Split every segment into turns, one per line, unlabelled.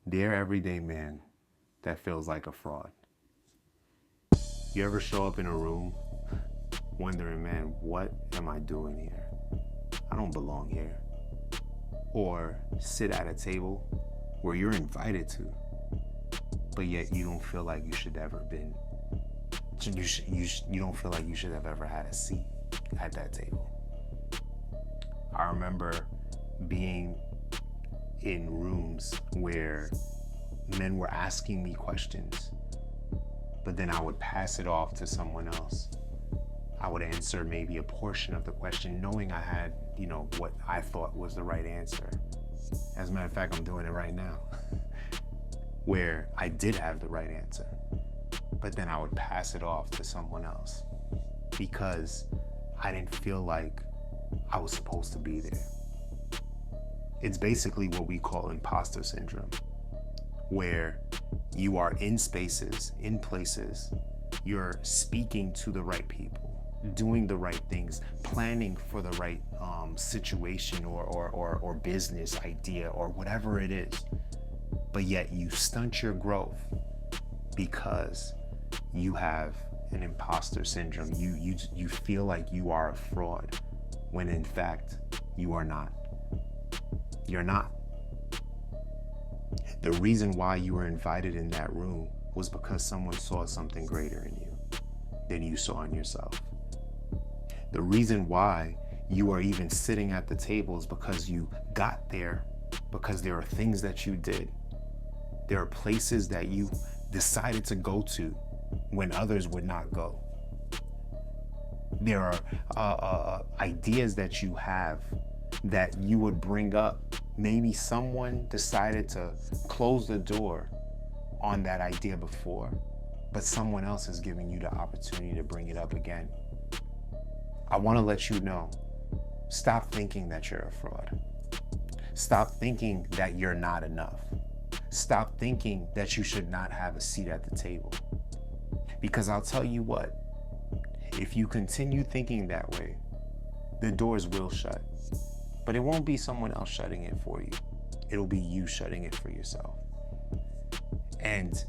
Dear everyday man that feels like a fraud. You ever show up in a room wondering, man, what am I doing here? I don't belong here. Or sit at a table where you're invited to, but yet you don't feel like you should ever been. You don't feel like you should have ever had a seat at that table. I remember being in rooms where men were asking me questions, but then I would pass it off to someone else. I would answer maybe a portion of the question knowing I had, what I thought was the right answer. As a matter of fact, I'm doing it right now, where I did have the right answer, but then I would pass it off to someone else because I didn't feel like I was supposed to be there. It's basically what we call imposter syndrome, where you are in spaces, in places, you're speaking to the right people, doing the right things, planning for the right situation or business idea or whatever it is, but yet you stunt your growth because you have an imposter syndrome. You feel like you are a fraud when in fact you are not. You're not. The reason why you were invited in that room was because someone saw something greater in you than you saw in yourself. The reason why you are even sitting at the table is because you got there, because there are things that you did. There are places that you decided to go to when others would not go. There are ideas that you have that you would bring up. Maybe someone decided to close the door on that idea before, but someone else is giving you the opportunity to bring it up again. I want to let you know, stop thinking that you're a fraud. Stop thinking that you're not enough. Stop thinking that you should not have a seat at the table. Because I'll tell you what, if you continue thinking that way, the doors will shut. But it won't be someone else shutting it for you. It'll be you shutting it for yourself. And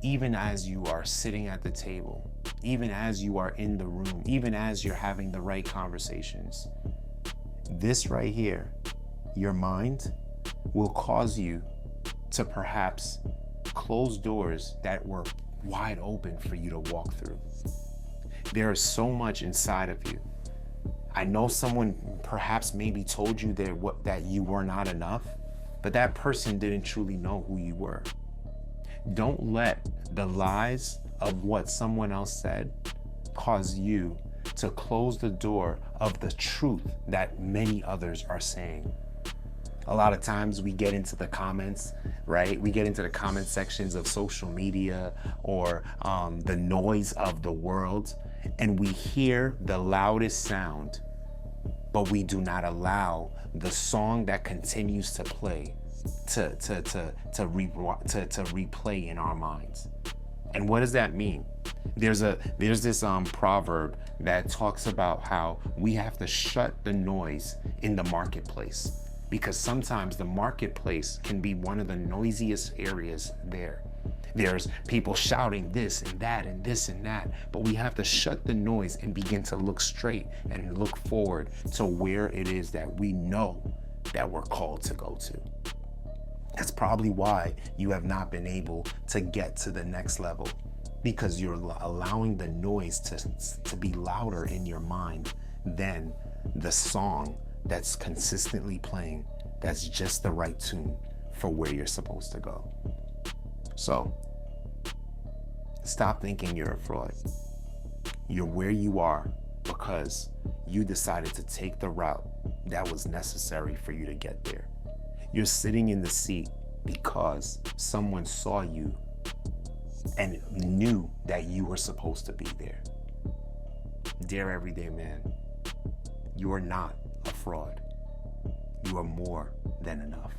even as you are sitting at the table, even as you are in the room, even as you're having the right conversations, this right here, your mind, will cause you to perhaps close doors that were wide open for you to walk through. There is so much inside of you. I know someone perhaps maybe told you that you were not enough, but that person didn't truly know who you were. Don't let the lies of what someone else said cause you to close the door of the truth that many others are saying. A lot of times we get into the comments, right? We get into the comment sections of social media or the noise of the world, and we hear the loudest sound, but we do not allow the song that continues to play to replay in our minds. And what does that mean? There's this proverb that talks about how we have to shut the noise in the marketplace, because sometimes the marketplace can be one of the noisiest areas there. There's people shouting this and that and this and that, but we have to shut the noise and begin to look straight and look forward to where it is that we know that we're called to go to. That's probably why you have not been able to get to the next level, because you're allowing the noise to be louder in your mind than the song that's consistently playing, that's just the right tune for where you're supposed to go. So, stop thinking you're a fraud. You're where you are because you decided to take the route that was necessary for you to get there. You're sitting in the seat because someone saw you and knew that you were supposed to be there. Dear everyday man, you are not a fraud. You are more than enough.